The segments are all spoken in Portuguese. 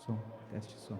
Som, teste som.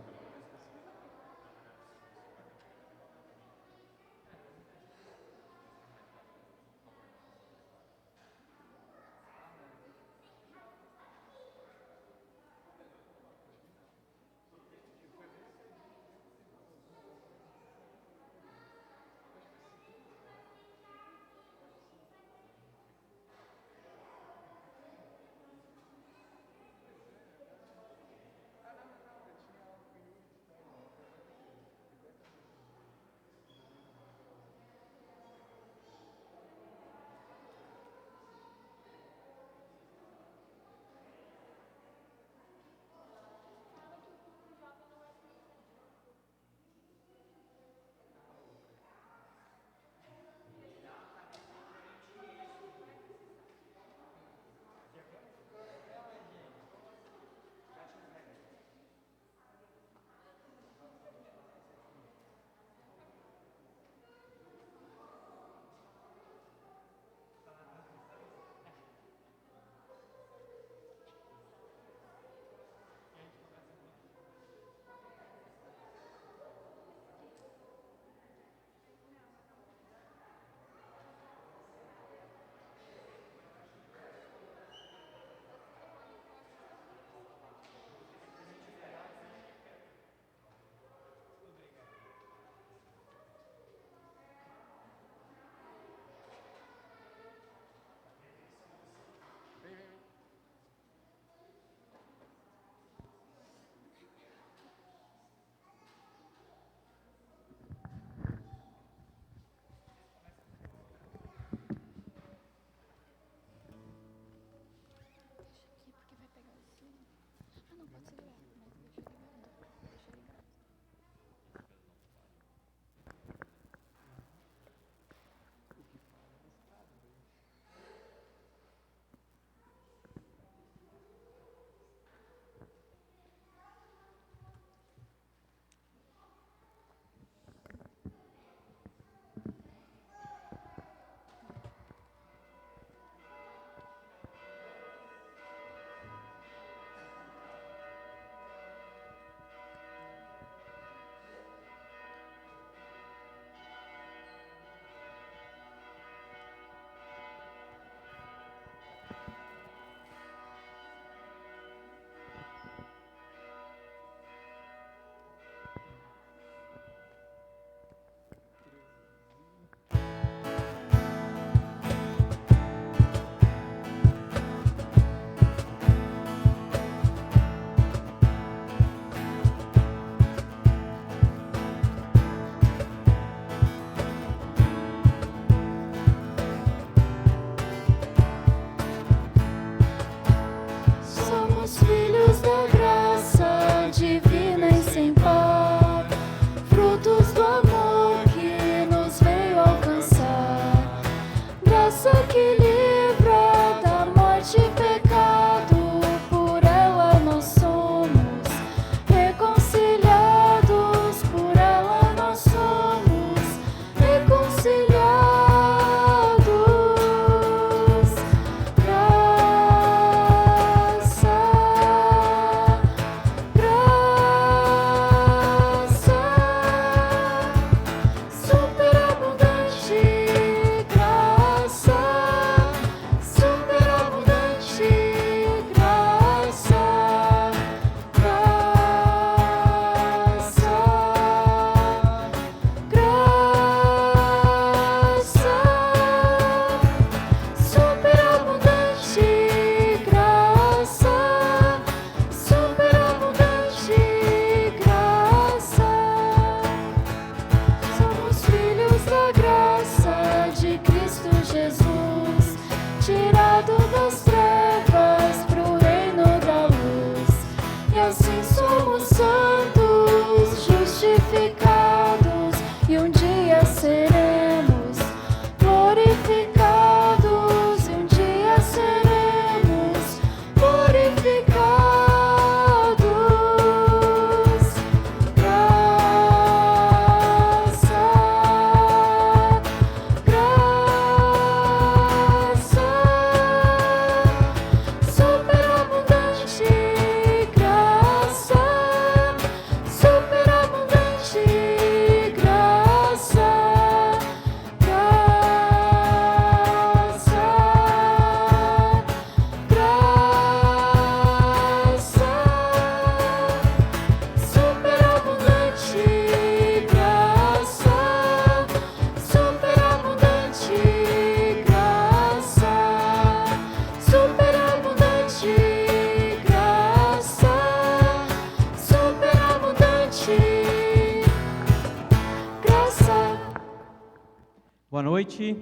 noite,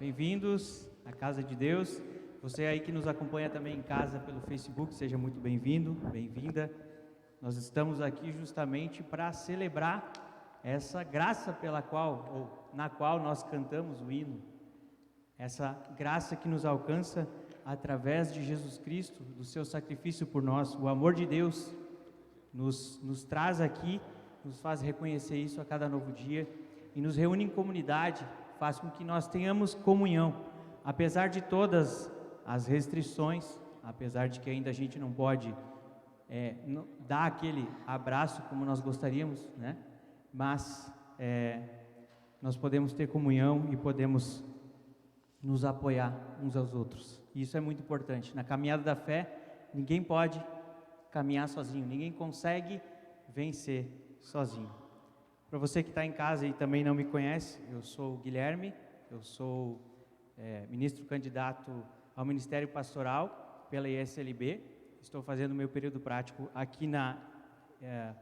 bem-vindos à Casa de Deus. Você aí que nos acompanha também em casa pelo Facebook, seja muito bem-vindo, bem-vinda. Nós estamos aqui justamente para celebrar essa graça na qual nós cantamos o hino. Essa graça que nos alcança através de Jesus Cristo, do seu sacrifício por nós. O amor de Deus nos traz aqui, nos faz reconhecer isso a cada novo dia e nos reúne em comunidade, faz com que nós tenhamos comunhão, apesar de todas as restrições, apesar de que ainda a gente não pode dar aquele abraço como nós gostaríamos, né? Mas nós podemos ter comunhão e podemos nos apoiar uns aos outros. Isso é muito importante. Na caminhada da fé, ninguém pode caminhar sozinho, ninguém consegue vencer sozinho. Para você que está em casa e também não me conhece, eu sou o Guilherme, eu sou ministro candidato ao Ministério Pastoral pela ISLB, estou fazendo meu período prático aqui na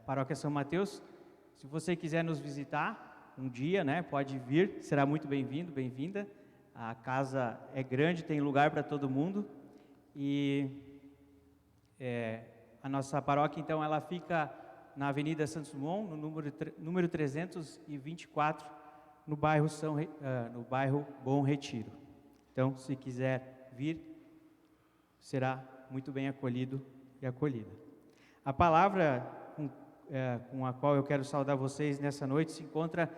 Paróquia São Mateus. Se você quiser nos visitar um dia, né, pode vir, será muito bem-vindo, bem-vinda. A casa é grande, tem lugar para todo mundo e a nossa paróquia, então, ela fica na Avenida Santos Dumont, no número 324, no bairro Bom Retiro. Então, se quiser vir, será muito bem acolhido e acolhida. A palavra com a qual eu quero saudar vocês nessa noite se encontra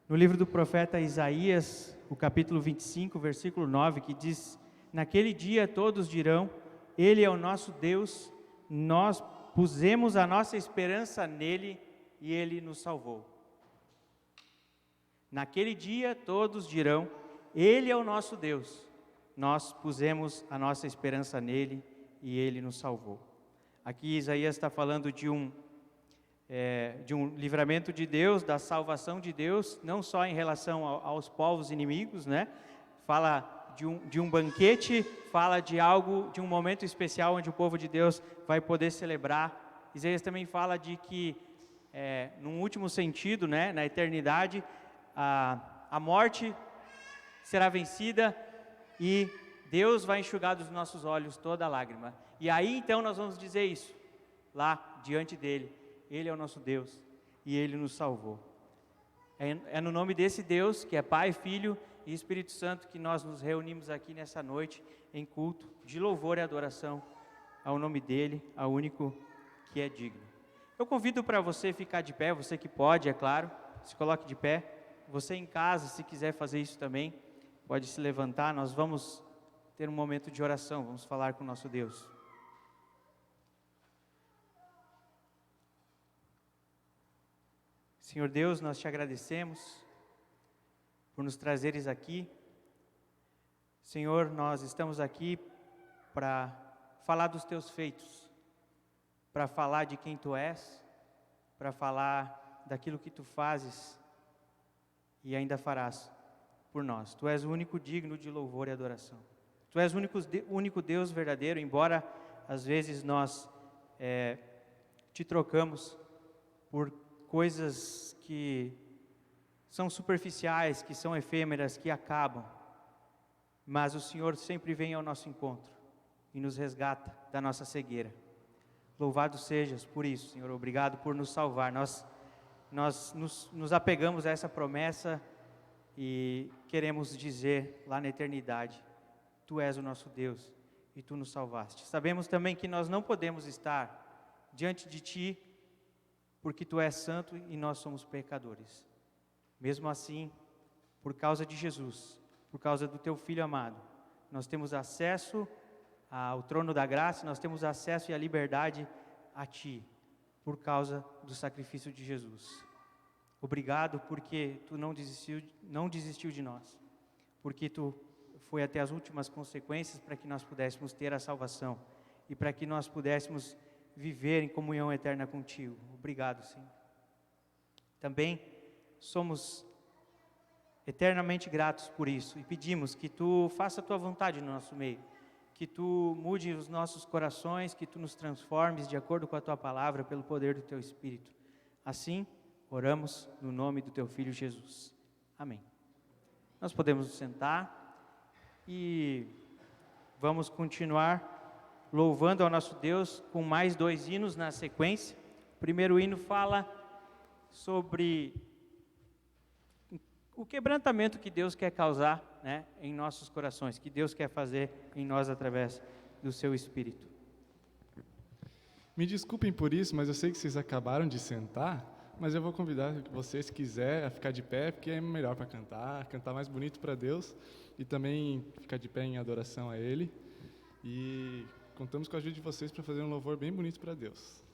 no livro do profeta Isaías, o capítulo 25, versículo 9, que diz: naquele dia todos dirão, Ele é o nosso Deus, nós pusemos a nossa esperança nele e ele nos salvou. Naquele dia todos dirão, Ele é o nosso Deus, nós pusemos a nossa esperança nele e ele nos salvou. Aqui Isaías está falando de um livramento de Deus, da salvação de Deus, não só em relação aos povos inimigos, né? Fala de um banquete, fala de um momento especial onde o povo de Deus vai poder celebrar. Isaías também fala de que, num último sentido, né, na eternidade, a morte será vencida e Deus vai enxugar dos nossos olhos toda lágrima. E aí então nós vamos dizer isso, lá diante dele, Ele é o nosso Deus e Ele nos salvou. É no nome desse Deus, que é Pai, Filho e Espírito Santo, que nós nos reunimos aqui nessa noite em culto de louvor e adoração ao nome dele, ao único que é digno. Eu convido para você ficar de pé, você que pode, é claro, se coloque de pé. Você em casa, se quiser fazer isso também, pode se levantar. Nós vamos ter um momento de oração, vamos falar com o nosso Deus. Senhor Deus, nós te agradecemos por nos trazeres aqui. Senhor, nós estamos aqui para falar dos teus feitos, para falar de quem tu és, para falar daquilo que tu fazes e ainda farás por nós. Tu és o único digno de louvor e adoração. Tu és o único Deus verdadeiro, embora às vezes nós te trocamos por coisas que são superficiais, que são efêmeras, que acabam. Mas o Senhor sempre vem ao nosso encontro e nos resgata da nossa cegueira. Louvado sejas por isso, Senhor. Obrigado por nos salvar. Nós nos apegamos a essa promessa e queremos dizer lá na eternidade, Tu és o nosso Deus e Tu nos salvaste. Sabemos também que nós não podemos estar diante de Ti, porque Tu és santo e nós somos pecadores. Mesmo assim, por causa de Jesus, por causa do Teu Filho amado, nós temos acesso ao trono da graça, nós temos acesso e a liberdade a Ti, por causa do sacrifício de Jesus. Obrigado porque Tu não desistiu de nós, porque Tu foi até as últimas consequências para que nós pudéssemos ter a salvação e para que nós pudéssemos viver em comunhão eterna contigo. Obrigado, Senhor. Também somos eternamente gratos por isso e pedimos que Tu faça a Tua vontade no nosso meio, que Tu mude os nossos corações, que Tu nos transformes de acordo com a Tua palavra, pelo poder do Teu Espírito. Assim, oramos no nome do Teu Filho Jesus. Amém. Nós podemos nos sentar e vamos continuar louvando ao nosso Deus com mais 2 hinos na sequência. O primeiro hino fala sobre o quebrantamento que Deus quer causar, né, em nossos corações, que Deus quer fazer em nós através do seu Espírito. Me desculpem por isso, mas eu sei que vocês acabaram de sentar, mas eu vou convidar vocês, se quiser, a ficar de pé, porque é melhor para cantar mais bonito para Deus e também ficar de pé em adoração a Ele. E contamos com a ajuda de vocês para fazer um louvor bem bonito para Deus.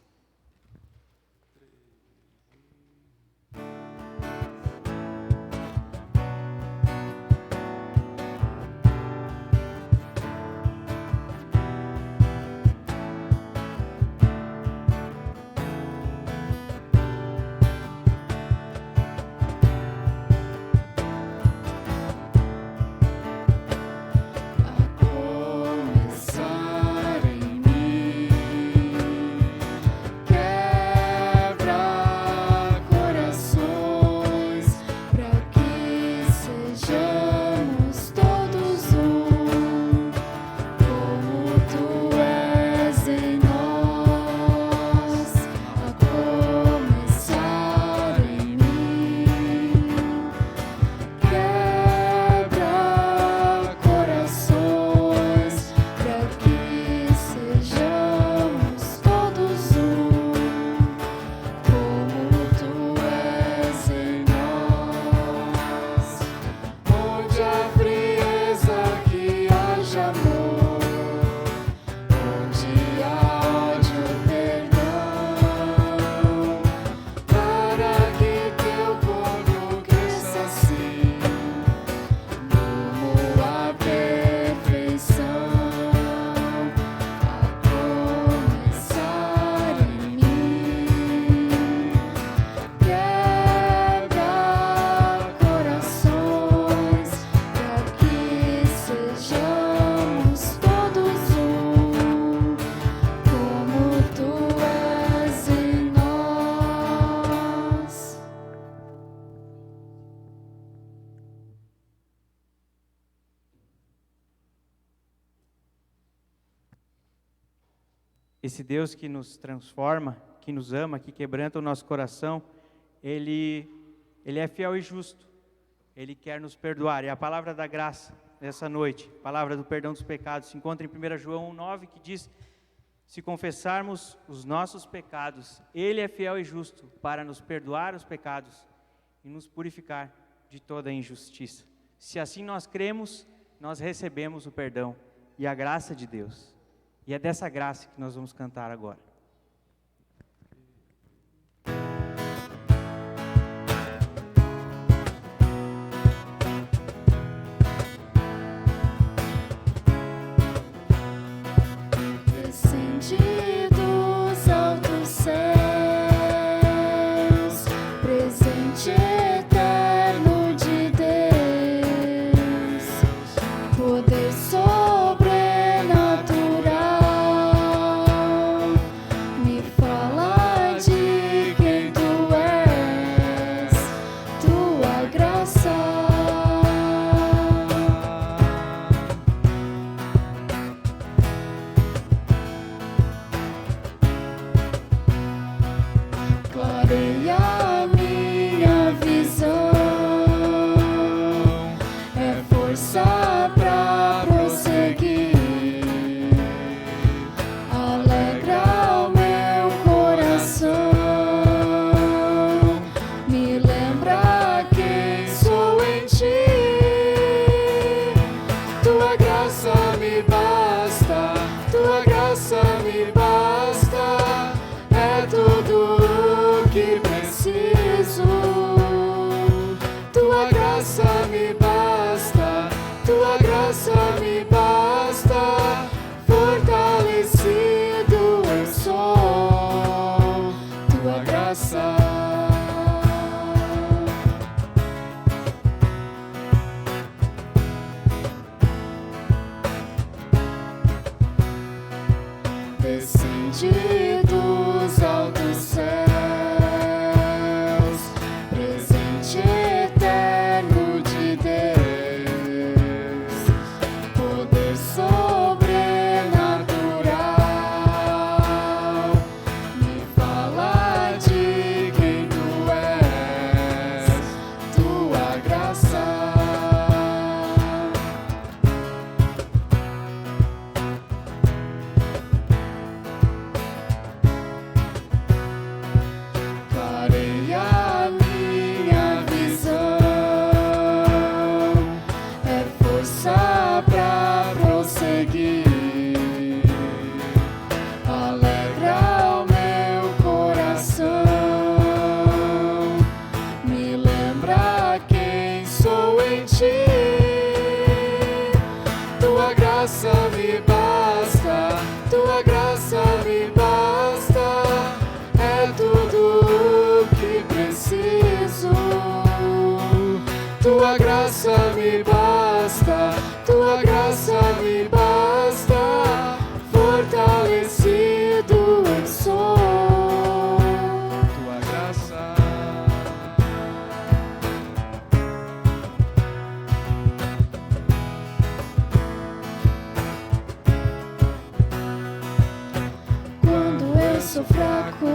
Esse Deus que nos transforma, que nos ama, que quebranta o nosso coração, Ele é fiel e justo. Ele quer nos perdoar. E a palavra da graça, nessa noite, a palavra do perdão dos pecados, se encontra em 1 João 1,9, que diz: se confessarmos os nossos pecados, Ele é fiel e justo para nos perdoar os pecados e nos purificar de toda injustiça. Se assim nós cremos, nós recebemos o perdão e a graça de Deus. E é dessa graça que nós vamos cantar agora. Descendi dos altos céus, presente eterno de Deus, poder sobrenatural, me fala de quem tu és, tua graça. Clareia minha visão, é força pra prosseguir, alegra o meu coração, me lembra quem sou em ti, tua graça me basta, tua graça me basta, é tudo que preciso, tua graça me basta, tua graça me basta, fortalecido eu sou, tua graça. Descendi dos altos céus, presente eterno de Deus, sou fraco,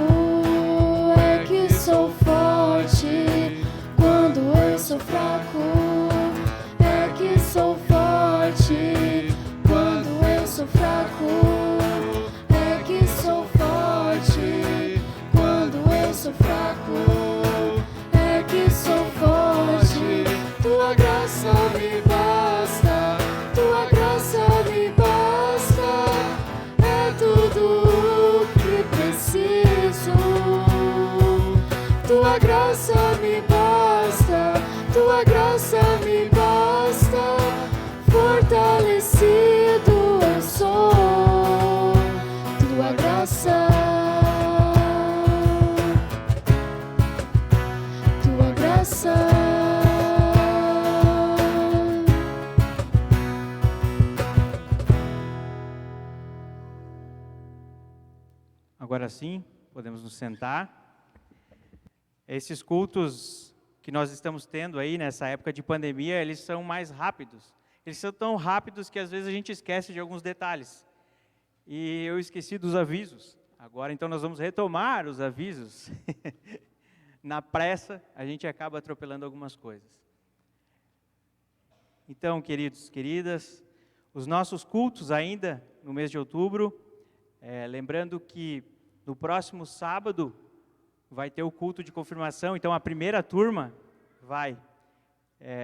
é que sou forte. Quando eu sou fraco, é que sou forte. Quando eu sou fraco, é que sou forte. Quando eu sou fraco, é que sou forte. Tua graça me basta, tua graça me basta. É tudo o que preciso. Tua graça me basta, tua graça me basta. Fortalecido eu sou, tua graça, tua graça. Agora sim, podemos nos sentar. Esses cultos que nós estamos tendo aí nessa época de pandemia, eles são mais rápidos. Eles são tão rápidos que às vezes a gente esquece de alguns detalhes. E eu esqueci dos avisos. Agora então nós vamos retomar os avisos. Na pressa, a gente acaba atropelando algumas coisas. Então, queridos, queridas, os nossos cultos ainda no mês de outubro, lembrando que no próximo sábado vai ter o culto de confirmação, então a primeira turma vai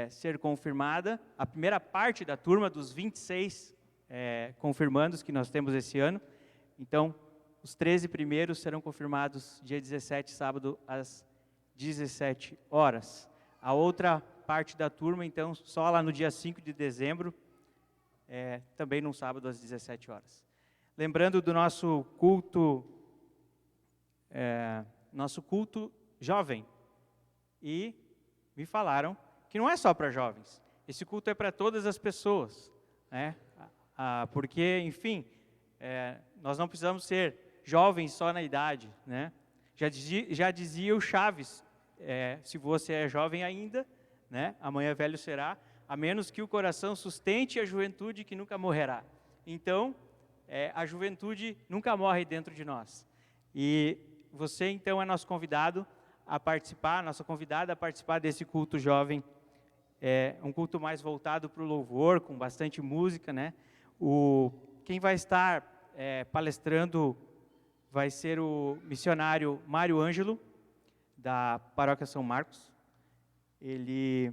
ser confirmada, a primeira parte da turma dos 26 confirmandos que nós temos esse ano. Então, os 13 primeiros serão confirmados dia 17, sábado, às 17 horas. A outra parte da turma, então, só lá no dia 5 de dezembro, também no sábado, às 17 horas. Lembrando do nosso culto jovem, e me falaram que não é só para jovens, esse culto é para todas as pessoas, né? Porque, enfim, nós não precisamos ser jovens só na idade, né? Já dizia o Chaves, se você é jovem ainda, né? Amanhã velho será, a menos que o coração sustente a juventude que nunca morrerá. Então, a juventude nunca morre dentro de nós. E você, então, é nosso convidado a participar, nossa convidada a participar desse culto jovem. Um culto mais voltado para o louvor, com bastante música, né? Quem vai estar palestrando vai ser o missionário Mário Ângelo, da Paróquia São Marcos. Ele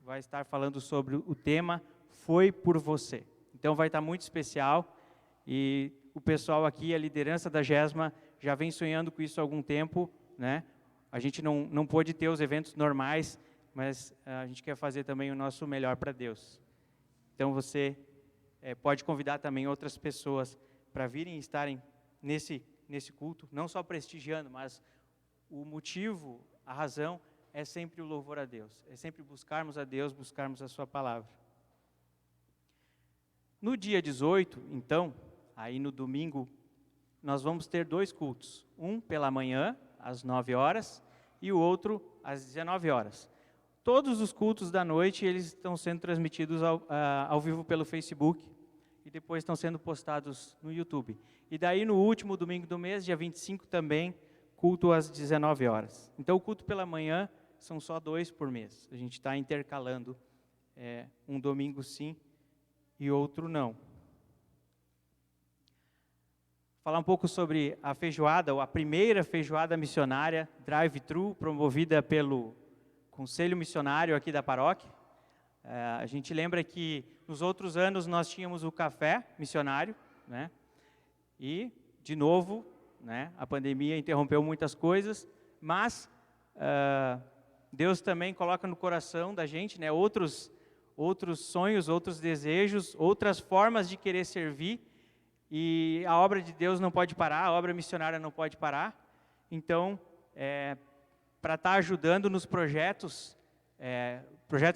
vai estar falando sobre o tema Foi por Você. Então vai estar muito especial, e o pessoal aqui, a liderança da GESMA, já vem sonhando com isso há algum tempo, né? A gente não pôde ter os eventos normais, mas a gente quer fazer também o nosso melhor para Deus. Então você pode convidar também outras pessoas para virem e estarem nesse culto, não só prestigiando, mas o motivo, a razão, é sempre o louvor a Deus, é sempre buscarmos a Deus, buscarmos a sua palavra. No dia 18, então, aí no domingo, nós vamos ter 2 cultos, um pela manhã, às 9 horas, e o outro às 19 horas. Todos os cultos da noite, eles estão sendo transmitidos ao vivo pelo Facebook, e depois estão sendo postados no YouTube. E daí, no último domingo do mês, dia 25 também, culto às 19 horas. Então, o culto pela manhã são só 2 por mês. A gente está intercalando um domingo sim e outro não. Falar um pouco sobre a feijoada, ou a primeira feijoada missionária, drive-thru, promovida pelo Conselho Missionário aqui da paróquia. A gente lembra que nos outros anos nós tínhamos o café missionário, né? E, de novo, né, a pandemia interrompeu muitas coisas, mas Deus também coloca no coração da gente, né, outros sonhos, outros desejos, outras formas de querer servir, e a obra de Deus não pode parar, a obra missionária não pode parar. Então, para estar ajudando nos projetos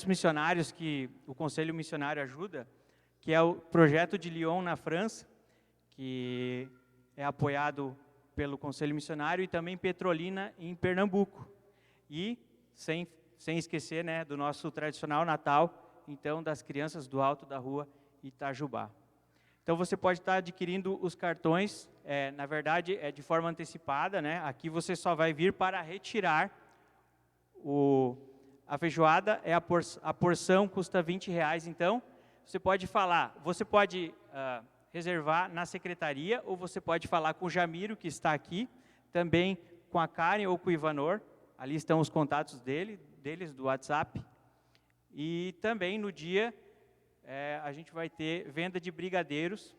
missionários que o Conselho Missionário ajuda, que é o projeto de Lyon na França, que é apoiado pelo Conselho Missionário, e também Petrolina em Pernambuco. E, sem esquecer, né, do nosso tradicional Natal, então, das crianças do Alto da Rua, Itajubá. Então, você pode estar adquirindo os cartões na verdade, é de forma antecipada, né? Aqui você só vai vir para retirar a feijoada, a porção custa R$20, então você pode reservar na secretaria, ou você pode falar com o Jamiro, que está aqui, também com a Karen ou com o Ivanor, ali estão os contatos deles do WhatsApp, e também no dia a gente vai ter venda de brigadeiros,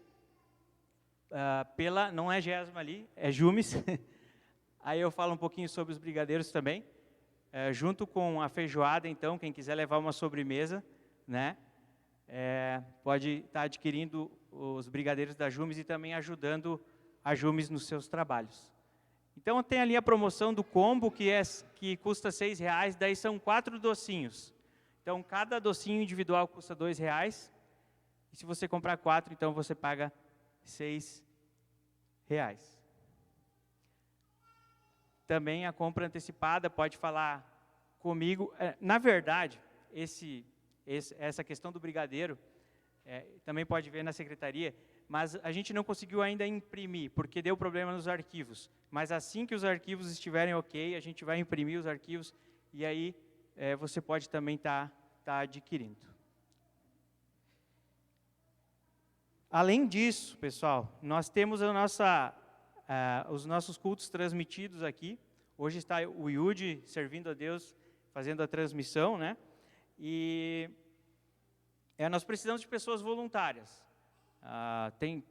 não é Gesma ali, é Jumes, aí eu falo um pouquinho sobre os brigadeiros também, junto com a feijoada, então, quem quiser levar uma sobremesa, né, pode estar adquirindo os brigadeiros da Jumes e também ajudando a Jumes nos seus trabalhos. Então, tem ali a promoção do combo, que custa R$6, daí são 4 docinhos. Então, cada docinho individual custa R$2, e se você comprar 4, então você paga R$6. Também a compra antecipada, pode falar comigo. Na verdade, essa questão do brigadeiro, também pode ver na secretaria, mas a gente não conseguiu ainda imprimir, porque deu problema nos arquivos. Mas assim que os arquivos estiverem ok, a gente vai imprimir os arquivos, e aí você pode também estar adquirindo. Além disso, pessoal, nós temos os nossos cultos transmitidos aqui. Hoje está o Yudi servindo a Deus, fazendo a transmissão, né? E nós precisamos de pessoas voluntárias.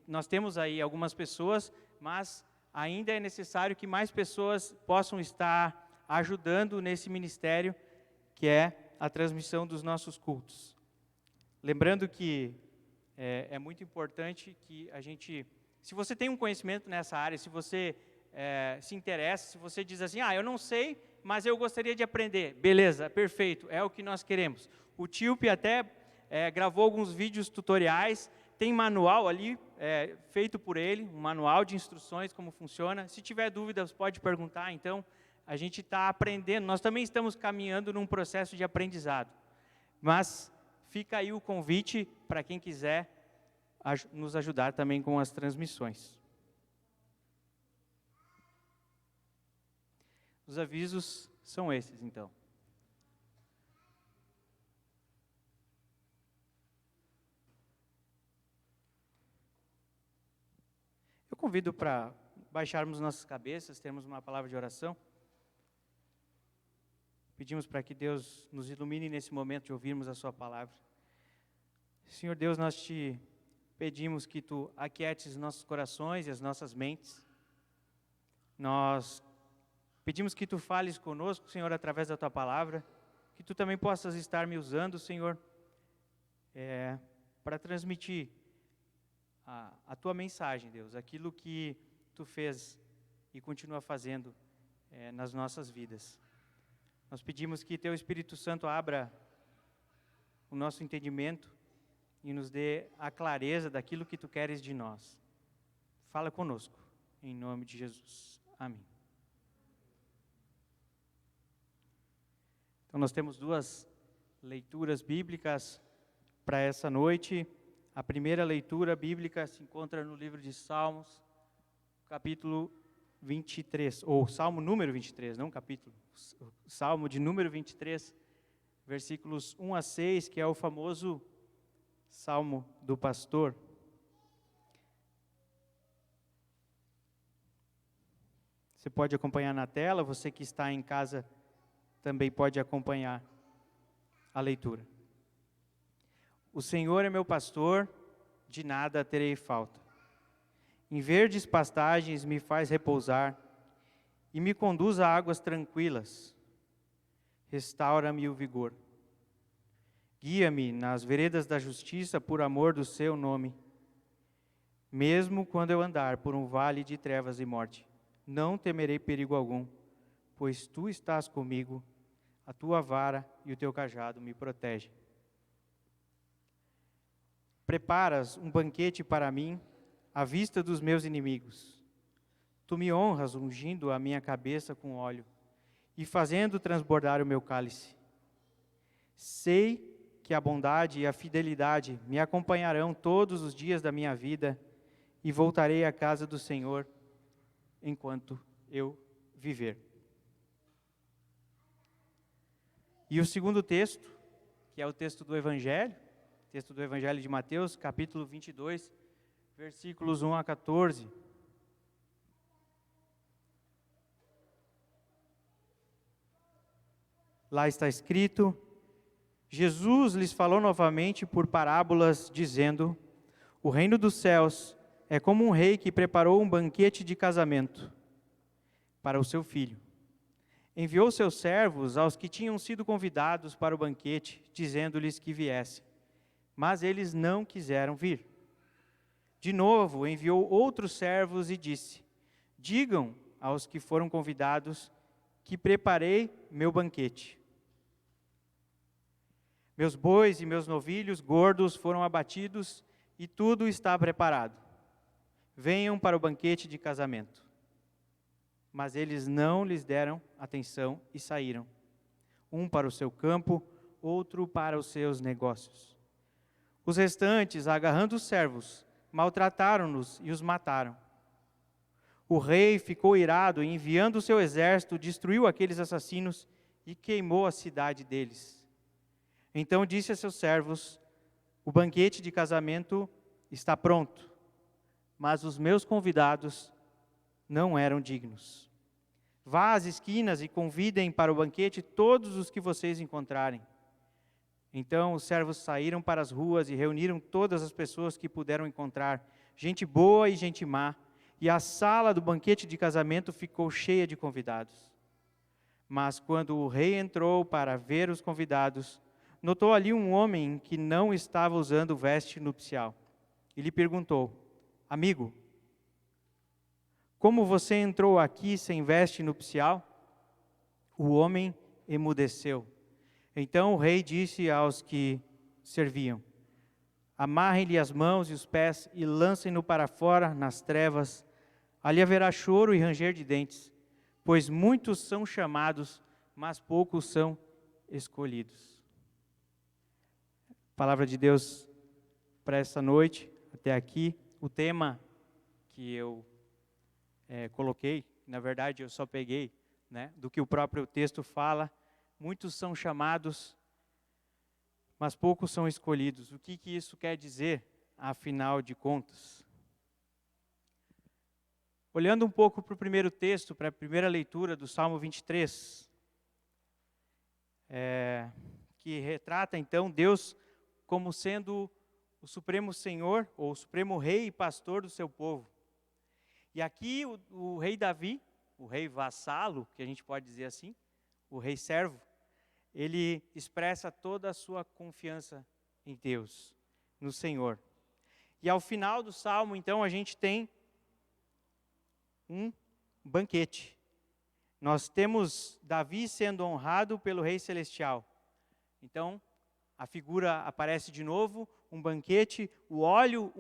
Nós temos aí algumas pessoas, mas ainda é necessário que mais pessoas possam estar ajudando nesse ministério, que é a transmissão dos nossos cultos. Lembrando que é muito importante que a gente, se você tem um conhecimento nessa área, se você se interessa, se você diz assim, eu não sei, mas eu gostaria de aprender, beleza, perfeito, é o que nós queremos. O Tilpe até gravou alguns vídeos tutoriais, tem manual ali, feito por ele, um manual de instruções, como funciona. Se tiver dúvidas, pode perguntar. Então, a gente está aprendendo, nós também estamos caminhando num processo de aprendizado. Mas fica aí o convite para quem quiser nos ajudar também com as transmissões. Os avisos são esses, então. Eu convido para baixarmos nossas cabeças, termos uma palavra de oração. Pedimos para que Deus nos ilumine nesse momento de ouvirmos a sua palavra. Senhor Deus, nós te pedimos que tu aquietes nossos corações e as nossas mentes. Nós pedimos que tu fales conosco, Senhor, através da tua palavra, que tu também possas estar me usando, Senhor, para transmitir a tua mensagem, Deus, aquilo que tu fez e continua fazendo nas nossas vidas. Nós pedimos que teu Espírito Santo abra o nosso entendimento e nos dê a clareza daquilo que tu queres de nós. Fala conosco, em nome de Jesus. Amém. Então, nós temos 2 leituras bíblicas para essa noite. A primeira leitura bíblica se encontra no livro de Salmos, capítulo 23, ou Salmo número 23, não capítulo, Salmo de número 23, versículos 1 a 6, que é o famoso Salmo do pastor. Você pode acompanhar na tela, você que está em casa também pode acompanhar a leitura. O Senhor é meu pastor, de nada terei falta. Em verdes pastagens me faz repousar e me conduz a águas tranquilas. Restaura-me o vigor. Guia-me nas veredas da justiça por amor do seu nome. Mesmo quando eu andar por um vale de trevas e morte, não temerei perigo algum, pois tu estás comigo, a tua vara e o teu cajado me protegem. Preparas um banquete para mim, à vista dos meus inimigos. Tu me honras ungindo a minha cabeça com óleo e fazendo transbordar o meu cálice. Sei que a bondade e a fidelidade me acompanharão todos os dias da minha vida e voltarei à casa do Senhor enquanto eu viver. E o segundo texto, que é o texto do Evangelho de Mateus, capítulo 22, versículos 1 a 14. Lá está escrito: Jesus lhes falou novamente por parábolas, dizendo: o reino dos céus é como um rei que preparou um banquete de casamento para o seu filho. Enviou seus servos aos que tinham sido convidados para o banquete, dizendo-lhes que viessem. Mas eles não quiseram vir. De novo, enviou outros servos e disse: digam aos que foram convidados que preparei meu banquete. Meus bois e meus novilhos gordos foram abatidos e tudo está preparado. Venham para o banquete de casamento. Mas eles não lhes deram atenção e saíram. Um para o seu campo, outro para os seus negócios. Os restantes, agarrando os servos, maltrataram-nos e os mataram. O rei ficou irado e, enviando o seu exército, destruiu aqueles assassinos e queimou a cidade deles. Então disse a seus servos: o banquete de casamento está pronto, mas os meus convidados não eram dignos. Vá às esquinas e convidem para o banquete todos os que vocês encontrarem. Então os servos saíram para as ruas e reuniram todas as pessoas que puderam encontrar, gente boa e gente má, e a sala do banquete de casamento ficou cheia de convidados. Mas quando o rei entrou para ver os convidados, notou ali um homem que não estava usando veste nupcial. E lhe perguntou: amigo, como você entrou aqui sem veste nupcial? O homem emudeceu. Então o rei disse aos que serviam: amarrem-lhe as mãos e os pés e lancem-no para fora nas trevas. Ali haverá choro e ranger de dentes, pois muitos são chamados, mas poucos são escolhidos. Palavra de Deus para essa noite, até aqui. O tema que eu coloquei, na verdade eu só peguei, do que o próprio texto fala. Muitos são chamados, mas poucos são escolhidos. O que isso quer dizer, afinal de contas? Olhando um pouco para o primeiro texto, para a primeira leitura do Salmo 23, que retrata então Deus como sendo o Supremo Senhor, ou o Supremo Rei e Pastor do seu povo. E aqui o rei Davi, o rei vassalo, que a gente pode dizer assim, o rei servo, ele expressa toda a sua confiança em Deus, no Senhor. E ao final do Salmo, então, a gente tem um banquete. Nós temos Davi sendo honrado pelo Rei Celestial. Então, a figura aparece de novo, um banquete, o óleo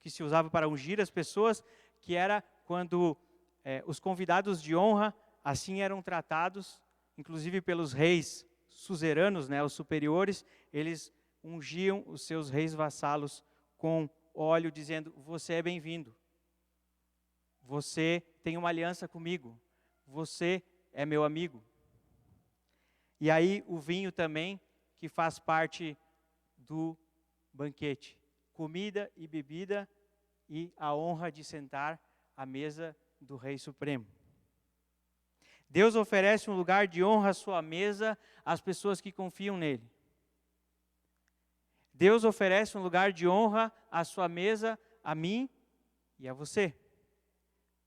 que se usava para ungir as pessoas, que era quando os convidados de honra assim eram tratados, inclusive pelos reis suzeranos, os superiores, eles ungiam os seus reis vassalos com óleo, dizendo: você é bem-vindo, você tem uma aliança comigo, você é meu amigo. E aí o vinho também, que faz parte do banquete. Comida e bebida e a honra de sentar à mesa do Rei Supremo. Deus oferece um lugar de honra à sua mesa às pessoas que confiam nele. Deus oferece um lugar de honra à sua mesa a mim e a você,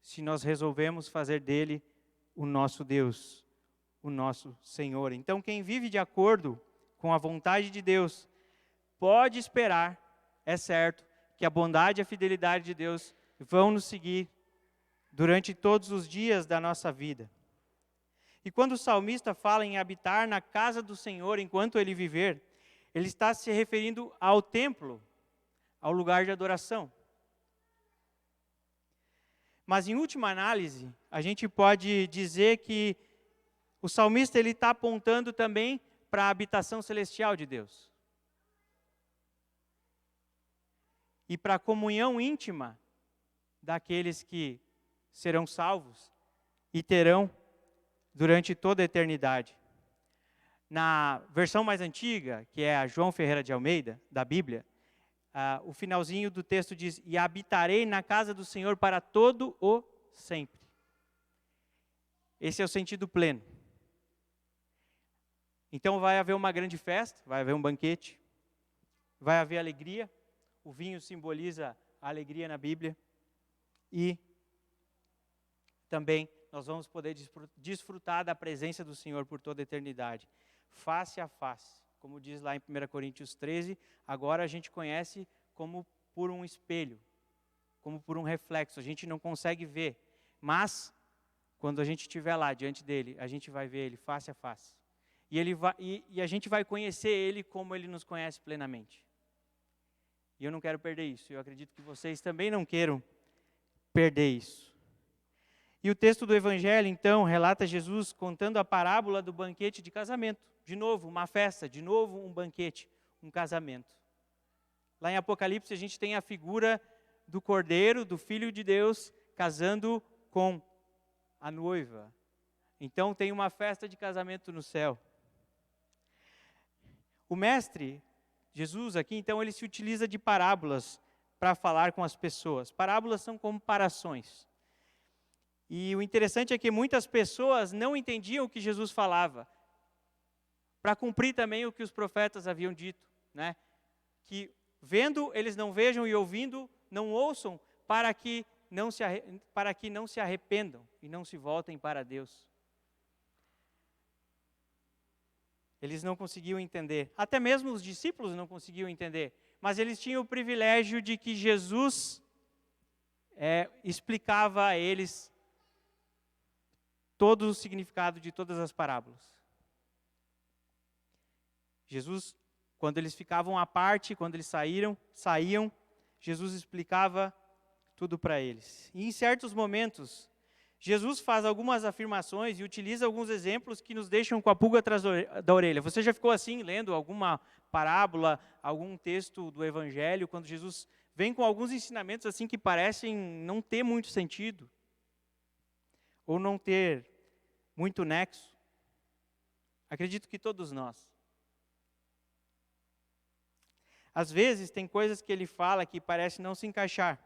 se nós resolvemos fazer dele o nosso Deus, o nosso Senhor. Então, quem vive de acordo com a vontade de Deus, pode esperar, é certo, que a bondade e a fidelidade de Deus vão nos seguir durante todos os dias da nossa vida. E quando o salmista fala em habitar na casa do Senhor enquanto ele viver, ele está se referindo ao templo, ao lugar de adoração. Mas em última análise, a gente pode dizer que o salmista ele está apontando também para a habitação celestial de Deus. e para a comunhão íntima daqueles que serão salvos e terão durante toda a eternidade. Na versão mais antiga, que é a João Ferreira de Almeida, da Bíblia, o finalzinho do texto diz: e habitarei na casa do Senhor para todo o sempre. Esse é o sentido pleno. Então vai haver uma grande festa, vai haver um banquete, vai haver alegria. O vinho simboliza a alegria na Bíblia. E também nós vamos poder desfrutar da presença do Senhor por toda a eternidade, face a face. Como diz lá em 1 Coríntios 13, agora a gente conhece como por um espelho, como por um reflexo. A gente não consegue ver, mas quando a gente estiver lá diante dele, a gente vai ver ele face a face. E a gente vai conhecer ele como ele nos conhece plenamente. E eu não quero perder isso. Eu acredito que vocês também não queiram perder isso. E o texto do Evangelho, então, relata Jesus contando a parábola do banquete de casamento. De novo, uma festa, de novo, um banquete, um casamento. Lá em Apocalipse, a gente tem a figura do Cordeiro, do Filho de Deus, casando com a noiva. Então, tem uma festa de casamento no céu. O mestre, Jesus, aqui, então, ele se utiliza de parábolas para falar com as pessoas. Parábolas são comparações. E o interessante é que muitas pessoas não entendiam o que Jesus falava, para cumprir também o que os profetas haviam dito, né? Que vendo, eles não vejam, e ouvindo, não ouçam, para que não se arrependam e não se voltem para Deus. Eles não conseguiam entender. Até mesmo os discípulos não conseguiam entender. Mas eles tinham o privilégio de que Jesus explicava a eles todo o significado de todas as parábolas. Jesus, quando eles ficavam à parte, quando eles saíam, Jesus explicava tudo para eles. E em certos momentos, Jesus faz algumas afirmações e utiliza alguns exemplos que nos deixam com a pulga atrás da orelha. Você já ficou assim, lendo alguma parábola, algum texto do Evangelho, quando Jesus vem com alguns ensinamentos assim que parecem não ter muito sentido? Ou não ter muito nexo? Acredito que todos nós. Às vezes, tem coisas que ele fala que parecem não se encaixar.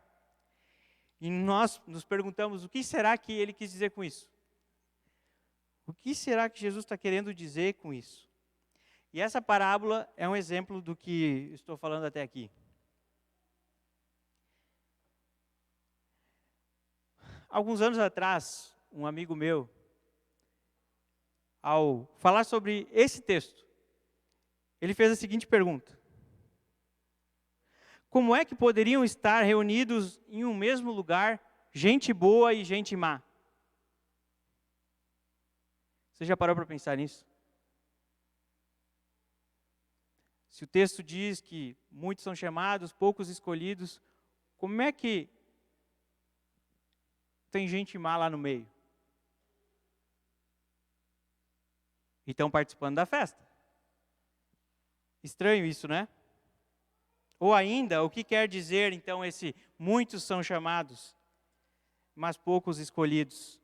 E nós nos perguntamos, o que será que ele quis dizer com isso? O que será que Jesus está querendo dizer com isso? E essa parábola é um exemplo do que estou falando até aqui. Alguns anos atrás, um amigo meu, ao falar sobre esse texto, ele fez a seguinte pergunta: como é que poderiam estar reunidos em um mesmo lugar gente boa e gente má? Você já parou para pensar nisso? Se o texto diz que muitos são chamados, poucos escolhidos, como é que tem gente má lá no meio? E estão participando da festa. Estranho isso, né? Ou ainda, o que quer dizer, então, esse muitos são chamados, mas poucos escolhidos?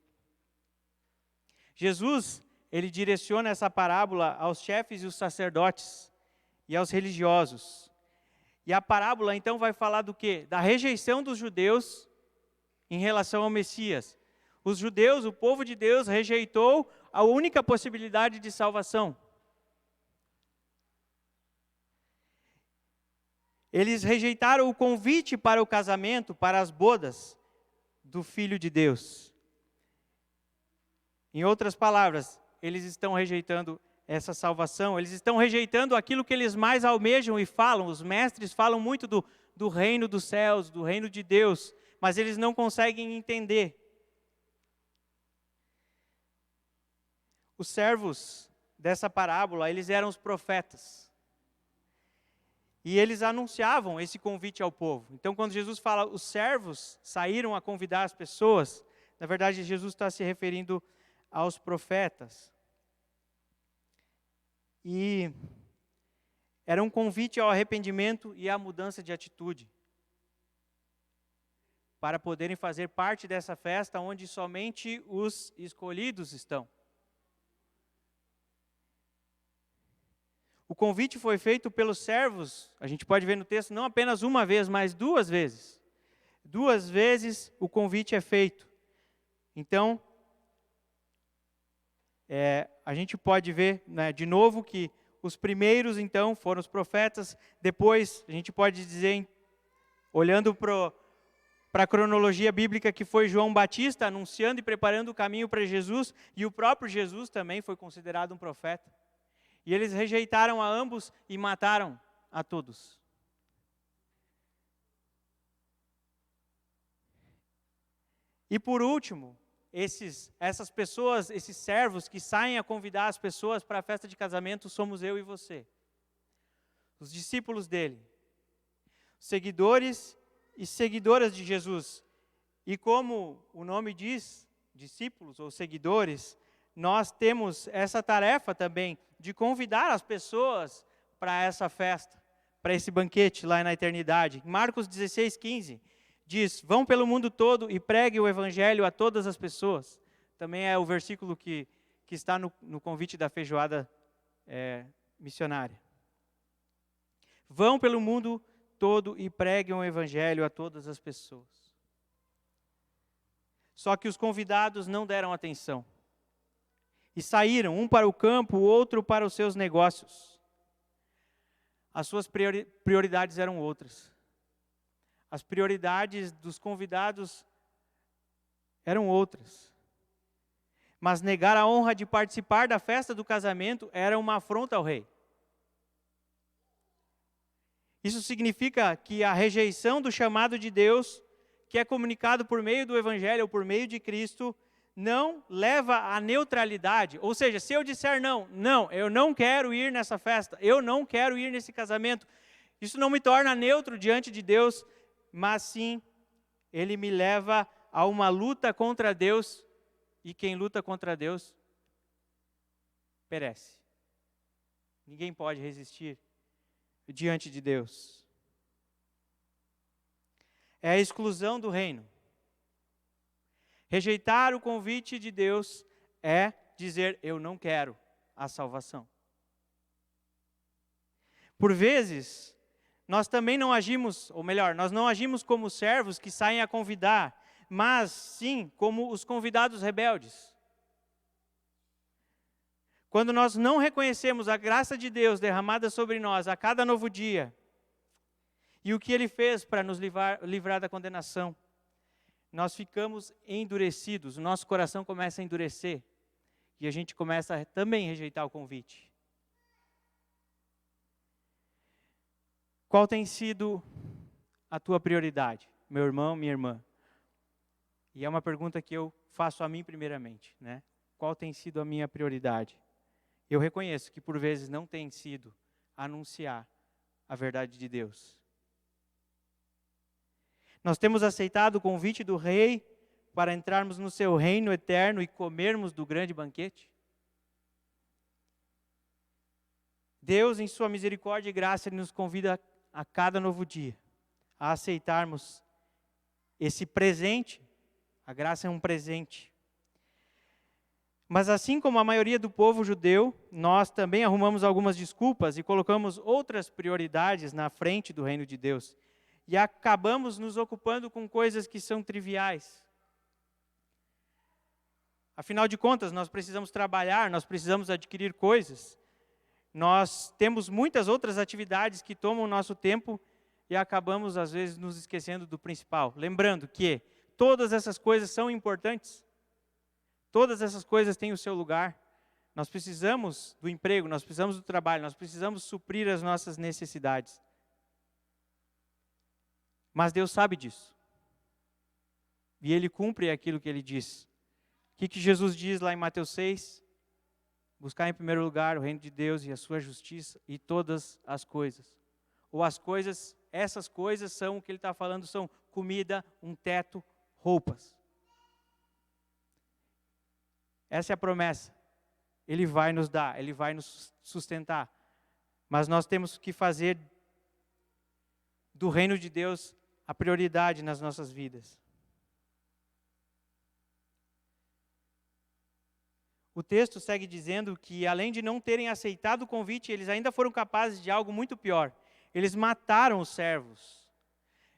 Jesus, ele direciona essa parábola aos chefes e os sacerdotes e aos religiosos. E a parábola, então, vai falar do quê? Da rejeição dos judeus em relação ao Messias. Os judeus, o povo de Deus, rejeitou a única possibilidade de salvação. Eles rejeitaram o convite para o casamento, para as bodas do Filho de Deus. Em outras palavras, eles estão rejeitando essa salvação, eles estão rejeitando aquilo que eles mais almejam e falam. Os mestres falam muito do reino dos céus, do reino de Deus, mas eles não conseguem entender. Os servos dessa parábola, eles eram os profetas. E eles anunciavam esse convite ao povo. Então, quando Jesus fala, os servos saíram a convidar as pessoas, na verdade, Jesus está se referindo aos profetas. E era um convite ao arrependimento e à mudança de atitude. para poderem fazer parte dessa festa onde somente os escolhidos estão. O convite foi feito pelos servos, a gente pode ver no texto, não apenas uma vez, mas 2 vezes. 2 vezes o convite é feito. Então, a gente pode ver, né, de novo que os primeiros, então, foram os profetas. Depois, a gente pode dizer, olhando para a cronologia bíblica, que foi João Batista anunciando e preparando o caminho para Jesus, e o próprio Jesus também foi considerado um profeta. E eles rejeitaram a ambos e mataram a todos. E por último, essas pessoas, esses servos que saem a convidar as pessoas para a festa de casamento, somos eu e você. Os discípulos dele. Seguidores e seguidoras de Jesus. E como o nome diz, discípulos ou seguidores, nós temos essa tarefa também de convidar as pessoas para essa festa, para esse banquete lá na eternidade. Em Marcos 16:15, diz, vão pelo mundo todo e preguem o evangelho a todas as pessoas. Também é o versículo que está no convite da feijoada missionária. Vão pelo mundo todo e preguem o evangelho a todas as pessoas. Só que os convidados não deram atenção. E saíram, um para o campo, o outro para os seus negócios. As suas prioridades eram outras. As prioridades dos convidados eram outras. Mas negar a honra de participar da festa do casamento era uma afronta ao rei. Isso significa que a rejeição do chamado de Deus, que é comunicado por meio do Evangelho ou por meio de Cristo, não leva à neutralidade. Ou seja, se eu disser não, eu não quero ir nessa festa, eu não quero ir nesse casamento, isso não me torna neutro diante de Deus, mas sim, ele me leva a uma luta contra Deus, e quem luta contra Deus, perece. Ninguém pode resistir diante de Deus. É a exclusão do reino. Rejeitar o convite de Deus é dizer, eu não quero a salvação. Por vezes, nós também não agimos, ou melhor, nós não agimos como servos que saem a convidar, mas sim como os convidados rebeldes. Quando nós não reconhecemos a graça de Deus derramada sobre nós a cada novo dia, e o que Ele fez para nos livrar da condenação, nós ficamos endurecidos, o nosso coração começa a endurecer, e a gente começa a também rejeitar o convite. Qual tem sido a tua prioridade, meu irmão, minha irmã? E é uma pergunta que eu faço a mim primeiramente, né? Qual tem sido a minha prioridade? Eu reconheço que por vezes não tem sido anunciar a verdade de Deus. Nós temos aceitado o convite do rei para entrarmos no seu reino eterno e comermos do grande banquete? Deus, em sua misericórdia e graça, Ele nos convida a cada novo dia a aceitarmos esse presente. A graça é um presente. Mas assim como a maioria do povo judeu, nós também arrumamos algumas desculpas e colocamos outras prioridades na frente do reino de Deus. E acabamos nos ocupando com coisas que são triviais. Afinal de contas, nós precisamos trabalhar, nós precisamos adquirir coisas. Nós temos muitas outras atividades que tomam o nosso tempo e acabamos, às vezes, nos esquecendo do principal. Lembrando que todas essas coisas são importantes. Todas essas coisas têm o seu lugar. Nós precisamos do emprego, nós precisamos do trabalho, nós precisamos suprir as nossas necessidades. Mas Deus sabe disso. E Ele cumpre aquilo que Ele diz. O que Jesus diz lá em Mateus 6? Buscar em primeiro lugar o reino de Deus e a sua justiça e todas as coisas. Ou as coisas, essas coisas são, o que Ele está falando, são comida, um teto, roupas. Essa é a promessa. Ele vai nos dar, Ele vai nos sustentar. Mas nós temos que fazer do reino de Deus a prioridade nas nossas vidas. o texto segue dizendo que, além de não terem aceitado o convite, eles ainda foram capazes de algo muito pior. Eles mataram os servos.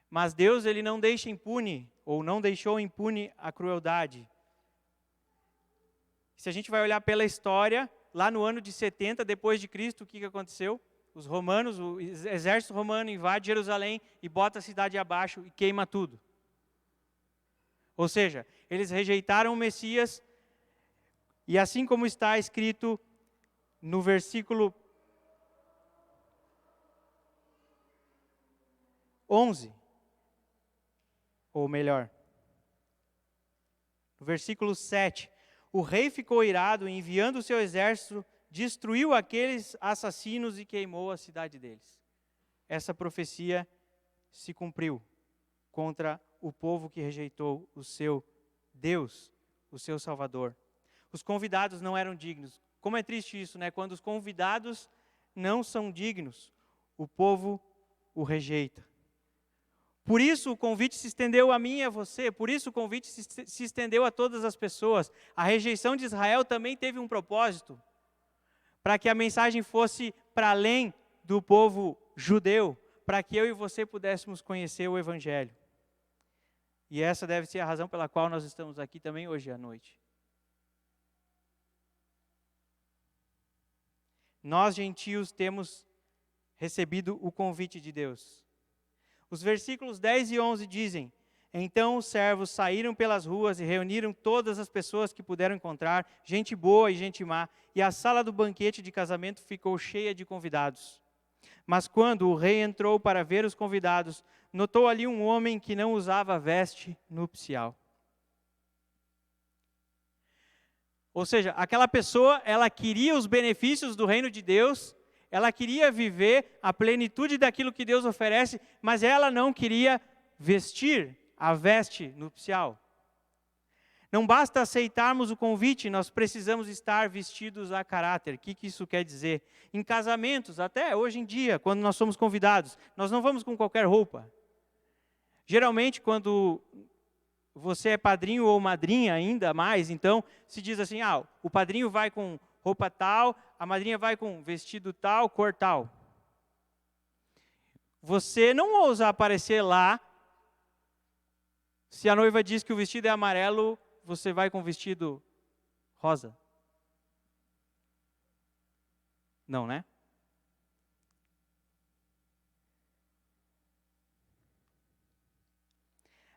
Mas Deus, ele não deixa impune, ou não deixou impune a crueldade. Se a gente vai olhar pela história, lá no ano de 70 depois de Cristo, o que aconteceu? Os romanos, o exército romano invade Jerusalém e bota a cidade abaixo e queima tudo. Ou seja, eles rejeitaram o Messias, e assim como está escrito no versículo 11, ou melhor, no versículo 7, o rei ficou irado, enviando o seu exército, destruiu aqueles assassinos e queimou a cidade deles. Essa profecia se cumpriu contra o povo que rejeitou o seu Deus, o seu Salvador. Os convidados não eram dignos. Como é triste isso, né? Quando os convidados não são dignos, o povo o rejeita. Por isso o convite se estendeu a mim e a você, por isso o convite se estendeu a todas as pessoas. A rejeição de Israel também teve um propósito, para que a mensagem fosse para além do povo judeu, para que eu e você pudéssemos conhecer o Evangelho. E essa deve ser a razão pela qual nós estamos aqui também hoje à noite. Nós, gentios, temos recebido o convite de Deus. Os versículos 10 e 11 dizem: Então os servos saíram pelas ruas e reuniram todas as pessoas que puderam encontrar, gente boa e gente má, e a sala do banquete de casamento ficou cheia de convidados. Mas quando o rei entrou para ver os convidados, notou ali um homem que não usava veste nupcial. Ou seja, aquela pessoa, ela queria os benefícios do reino de Deus, ela queria viver a plenitude daquilo que Deus oferece, mas ela não queria vestir a veste nupcial. Não basta aceitarmos o convite, nós precisamos estar vestidos a caráter. O que isso quer dizer? Em casamentos, até hoje em dia, quando nós somos convidados, nós não vamos com qualquer roupa. Geralmente, quando você é padrinho ou madrinha ainda mais, então se diz assim, o padrinho vai com roupa tal, a madrinha vai com vestido tal, cor tal. Você não ousa aparecer lá, se a noiva diz que o vestido é amarelo, você vai com vestido rosa. Não, né?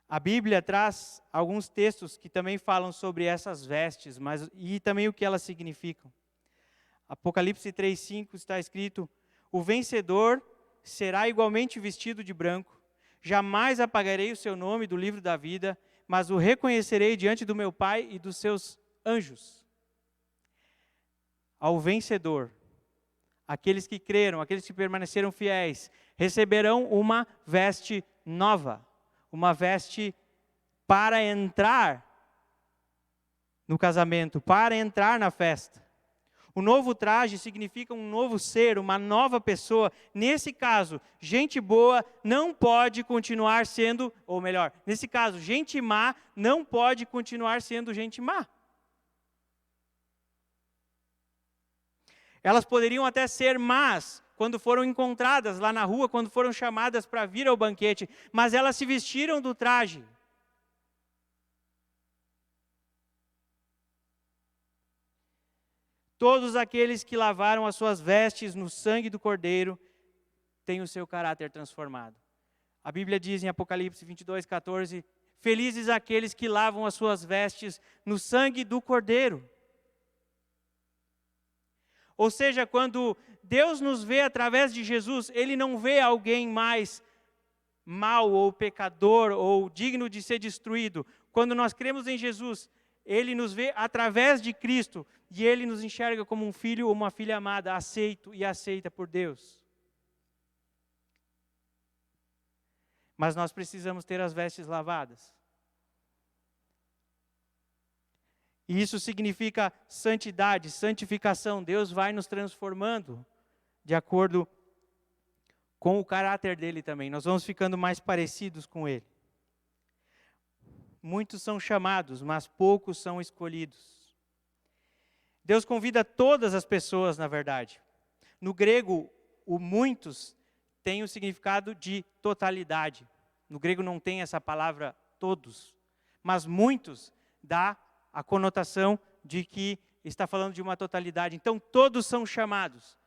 A Bíblia traz alguns textos que também falam sobre essas vestes, e também o que elas significam. Apocalipse 3:5 está escrito: O vencedor será igualmente vestido de branco. Jamais apagarei o seu nome do livro da vida, mas o reconhecerei diante do meu Pai e dos seus anjos. Ao vencedor, aqueles que creram, aqueles que permaneceram fiéis, receberão uma veste nova. Uma veste para entrar no casamento, para entrar na festa. O novo traje significa um novo ser, uma nova pessoa. Nesse caso, gente boa não pode continuar sendo, ou melhor, nesse caso, gente má não pode continuar sendo gente má. Elas poderiam até ser más quando foram encontradas lá na rua, quando foram chamadas para vir ao banquete, mas elas se vestiram do traje. Todos aqueles que lavaram as suas vestes no sangue do Cordeiro têm o seu caráter transformado. A Bíblia diz em Apocalipse 22:14, felizes aqueles que lavam as suas vestes no sangue do Cordeiro. Ou seja, quando Deus nos vê através de Jesus, Ele não vê alguém mais mau ou pecador ou digno de ser destruído. Quando nós cremos em Jesus, Ele nos vê através de Cristo e Ele nos enxerga como um filho ou uma filha amada, aceito e aceita por Deus. Mas nós precisamos ter as vestes lavadas. E isso significa santidade, santificação. Deus vai nos transformando de acordo com o caráter dele também. Nós vamos ficando mais parecidos com ele. Muitos são chamados, mas poucos são escolhidos. Deus convida todas as pessoas, na verdade. No grego, o muitos tem o significado de totalidade. No grego não tem essa palavra todos, mas muitos dá a conotação de que está falando de uma totalidade. Então todos são chamados,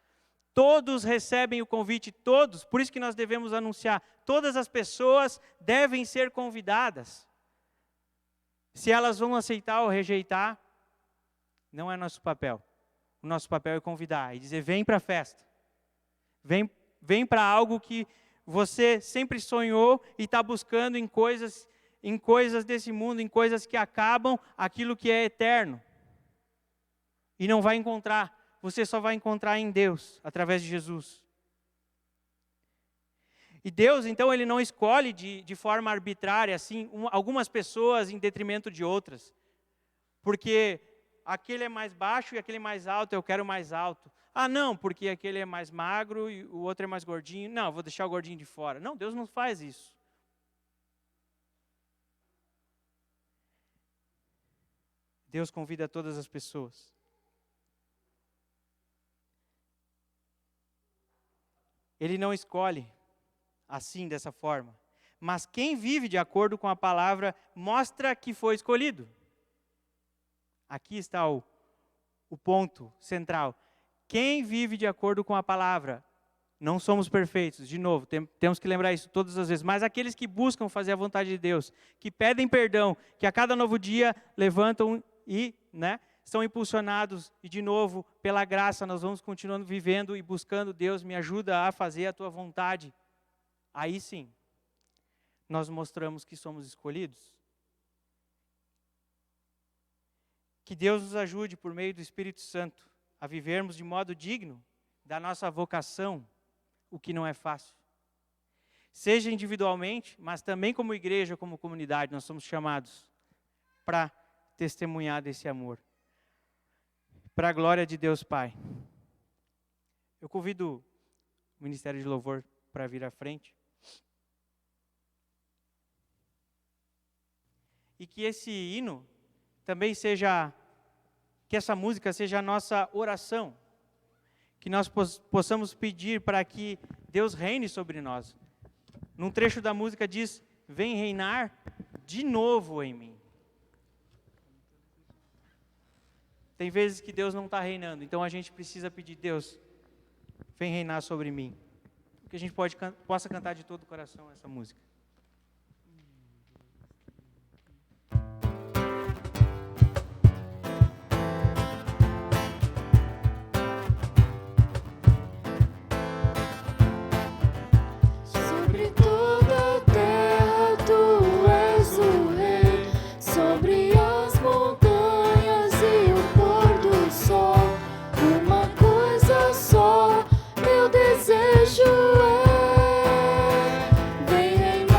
todos recebem o convite, todos, por isso que nós devemos anunciar, todas as pessoas devem ser convidadas. Se elas vão aceitar ou rejeitar, não é nosso papel. O nosso papel é convidar e dizer, vem para a festa, vem para algo que você sempre sonhou e está buscando em coisas desse mundo, em coisas que acabam, aquilo que é eterno. E não vai encontrar, você só vai encontrar em Deus, através de Jesus. E Deus, então, Ele não escolhe de forma arbitrária, assim, algumas pessoas em detrimento de outras. Porque aquele é mais baixo e aquele é mais alto, eu quero mais alto. Ah, não, porque aquele é mais magro e o outro é mais gordinho. Não, vou deixar o gordinho de fora. Não, Deus não faz isso. Deus convida todas as pessoas. Ele não escolhe assim, dessa forma. Mas quem vive de acordo com a palavra mostra que foi escolhido. Aqui está o ponto central. Quem vive de acordo com a palavra, não somos perfeitos, de novo, temos que lembrar isso todas as vezes, mas aqueles que buscam fazer a vontade de Deus, que pedem perdão, que a cada novo dia levantam e são impulsionados, e de novo, pela graça, nós vamos continuando vivendo e buscando, Deus, me ajuda a fazer a tua vontade. Aí sim, nós mostramos que somos escolhidos. Que Deus nos ajude, por meio do Espírito Santo, a vivermos de modo digno da nossa vocação, o que não é fácil. Seja individualmente, mas também como igreja, como comunidade, nós somos chamados para testemunhar desse amor. Para a glória de Deus Pai. Eu convido o Ministério de Louvor para vir à frente. E que esse hino também seja, que essa música seja a nossa oração. Que nós possamos pedir para que Deus reine sobre nós. Num trecho da música diz, vem reinar de novo em mim. Tem vezes que Deus não está reinando, então a gente precisa pedir, Deus, vem reinar sobre mim. Que a gente possa cantar de todo o coração essa música. Sobre toda a terra tu és o rei, sobre as montanhas e o pôr do sol. Uma coisa só meu desejo é, vem reinar.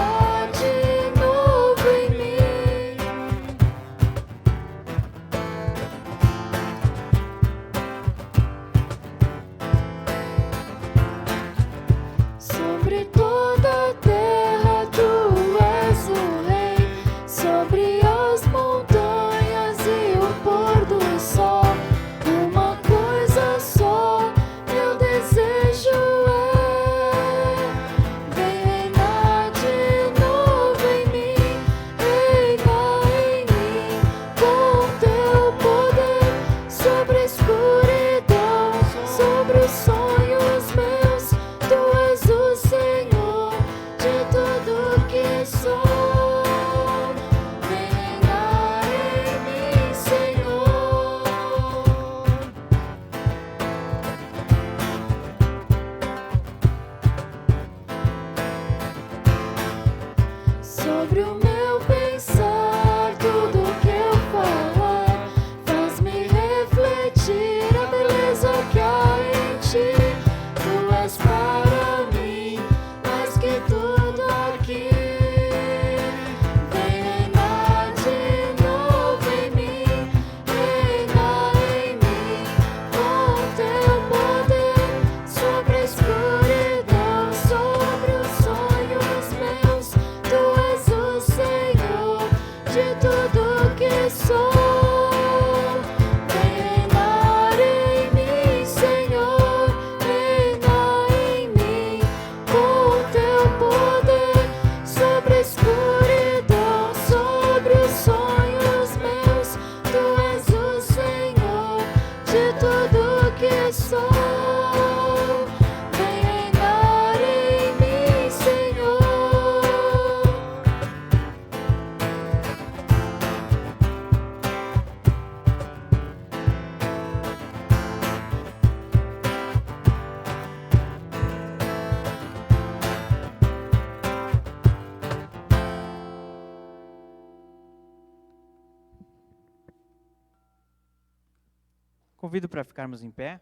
Convido para ficarmos em pé.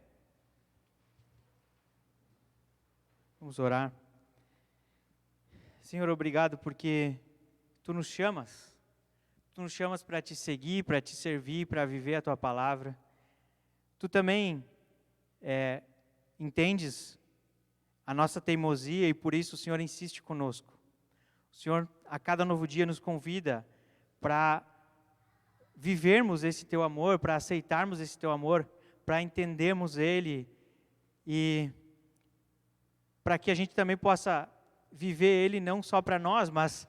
Vamos orar. Senhor, obrigado porque Tu nos chamas. Tu nos chamas para Te seguir, para Te servir, para viver a Tua palavra. Tu também entendes a nossa teimosia e por isso o Senhor insiste conosco. O Senhor, a cada novo dia, nos convida para vivermos esse Teu amor, para aceitarmos esse Teu amor, para entendermos Ele e para que a gente também possa viver Ele não só para nós, mas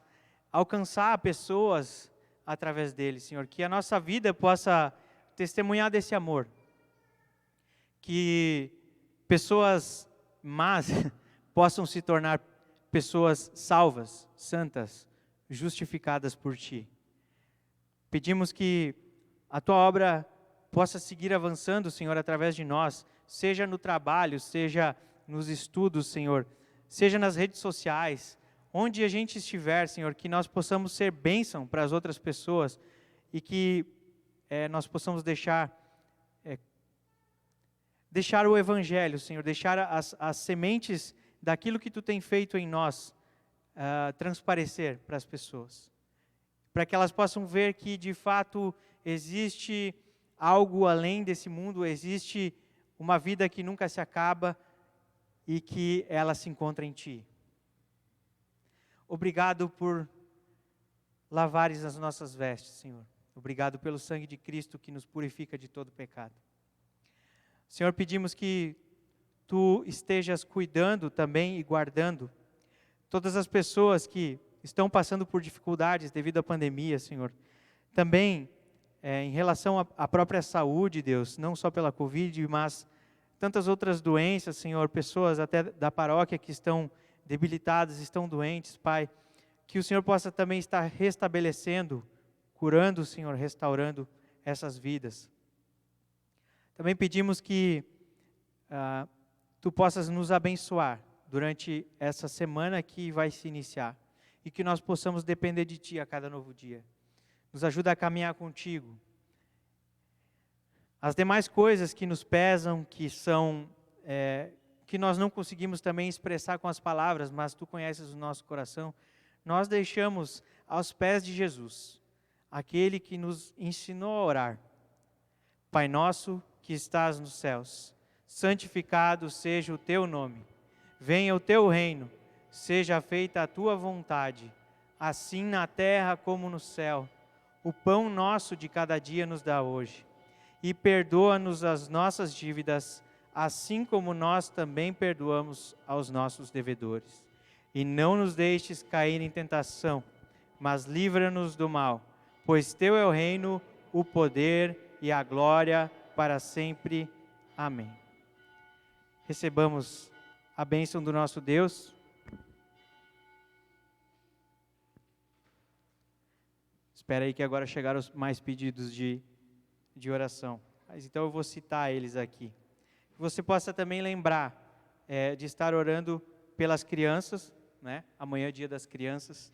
alcançar pessoas através dele, Senhor. Que a nossa vida possa testemunhar desse amor. Que pessoas más possam se tornar pessoas salvas, santas, justificadas por Ti. Pedimos que a Tua obra possa seguir avançando, Senhor, através de nós, seja no trabalho, seja nos estudos, Senhor, seja nas redes sociais, onde a gente estiver, Senhor, que nós possamos ser bênção para as outras pessoas e que nós possamos deixar o Evangelho, Senhor, deixar as sementes daquilo que Tu tem feito em nós transparecer para as pessoas, para que elas possam ver que de fato existe algo além desse mundo, existe uma vida que nunca se acaba e que ela se encontra em Ti. Obrigado por lavares as nossas vestes, Senhor. Obrigado pelo sangue de Cristo que nos purifica de todo pecado. Senhor, pedimos que Tu estejas cuidando também e guardando todas as pessoas que estão passando por dificuldades devido à pandemia, Senhor. Também em relação à própria saúde, Deus, não só pela Covid, mas tantas outras doenças, Senhor, pessoas até da paróquia que estão debilitadas, estão doentes, Pai, que o Senhor possa também estar restabelecendo, curando, Senhor, restaurando essas vidas. Também pedimos que Tu possas nos abençoar durante essa semana que vai se iniciar e que nós possamos depender de Ti a cada novo dia. Nos ajuda a caminhar contigo. As demais coisas que nos pesam, que nós não conseguimos também expressar com as palavras, mas Tu conheces o nosso coração, nós deixamos aos pés de Jesus, aquele que nos ensinou a orar. Pai nosso que estás nos céus, santificado seja o Teu nome. Venha o Teu reino, seja feita a Tua vontade, assim na terra como no céu. O pão nosso de cada dia nos dá hoje. E perdoa-nos as nossas dívidas, assim como nós também perdoamos aos nossos devedores. E não nos deixes cair em tentação, mas livra-nos do mal, pois Teu é o reino, o poder e a glória para sempre. Amém. Recebamos a bênção do nosso Deus. Espera aí que agora chegaram os mais pedidos de oração. Mas então eu vou citar eles aqui. Que você possa também lembrar de estar orando pelas crianças, né? Amanhã é dia das crianças.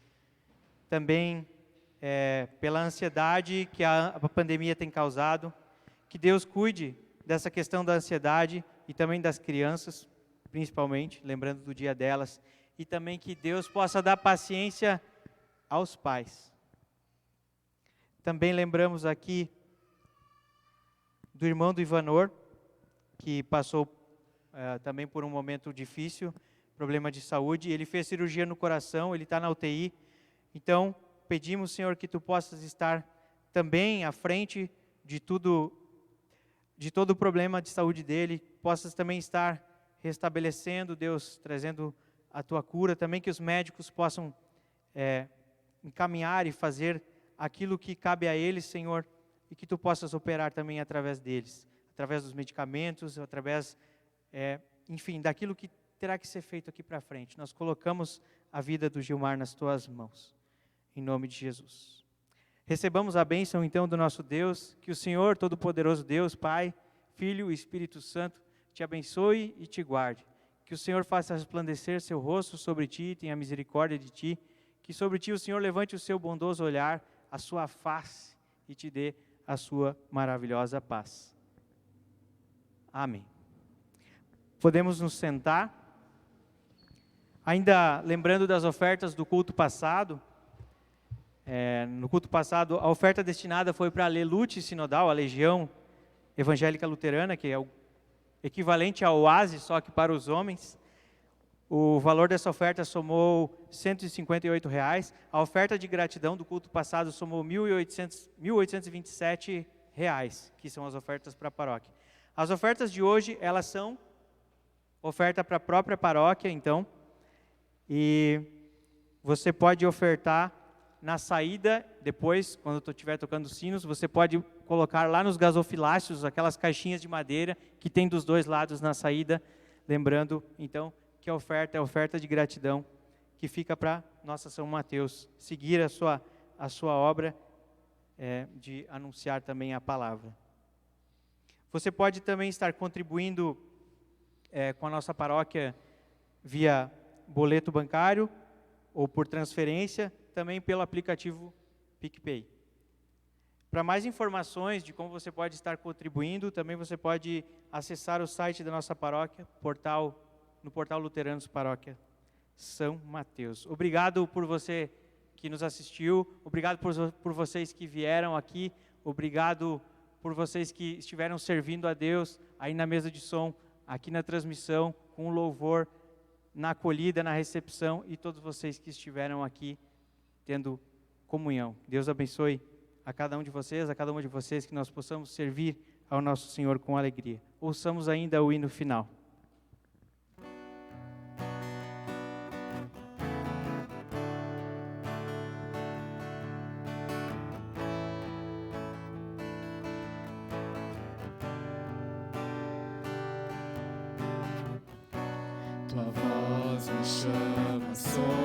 Também pela ansiedade que a pandemia tem causado. Que Deus cuide dessa questão da ansiedade e também das crianças, principalmente, lembrando do dia delas. E também que Deus possa dar paciência aos pais. Também lembramos aqui do irmão do Ivanor, que passou também por um momento difícil, problema de saúde. Ele fez cirurgia no coração, ele está na UTI. Então, pedimos, Senhor, que Tu possas estar também à frente de todo o problema de saúde dele. Possas também estar restabelecendo, Deus, trazendo a Tua cura. Também que os médicos possam encaminhar e fazer aquilo que cabe a eles, Senhor, e que Tu possas operar também através deles, através dos medicamentos, através, enfim, daquilo que terá que ser feito aqui para frente. Nós colocamos a vida do Gilmar nas Tuas mãos, em nome de Jesus. Recebamos a bênção então do nosso Deus, que o Senhor Todo-Poderoso Deus, Pai, Filho e Espírito Santo, te abençoe e te guarde. Que o Senhor faça resplandecer seu rosto sobre ti, tenha misericórdia de ti, que sobre ti o Senhor levante o seu bondoso olhar, a sua face e te dê a sua maravilhosa paz. Amém. Podemos nos sentar. Ainda lembrando das ofertas do culto passado, no culto passado a oferta destinada foi para a Lelute Sinodal, a Legião Evangélica Luterana, que é o equivalente ao Oásis, só que para os homens. O valor dessa oferta somou R$ 158. A oferta de gratidão do culto passado somou R$ 1.827, que são as ofertas para a paróquia. As ofertas de hoje, elas são oferta para a própria paróquia, então, e você pode ofertar na saída, depois, quando eu estiver tocando sinos, você pode colocar lá nos gasofiláceos, aquelas caixinhas de madeira que tem dos dois lados na saída, lembrando, então, que a oferta é a oferta de gratidão que fica para nossa São Mateus seguir a sua obra de anunciar também a palavra. Você pode também estar contribuindo com a nossa paróquia via boleto bancário ou por transferência, também pelo aplicativo PicPay. Para mais informações de como você pode estar contribuindo, também você pode acessar o site da nossa paróquia, no portal Luteranos Paróquia São Mateus. Obrigado por você que nos assistiu, obrigado por vocês que vieram aqui, obrigado por vocês que estiveram servindo a Deus aí na mesa de som, aqui na transmissão, com o louvor, na acolhida, na recepção, e todos vocês que estiveram aqui tendo comunhão. Deus abençoe a cada um de vocês, a cada uma de vocês, que nós possamos servir ao nosso Senhor com alegria. Ouçamos ainda o hino final. Tua voz me chama, sou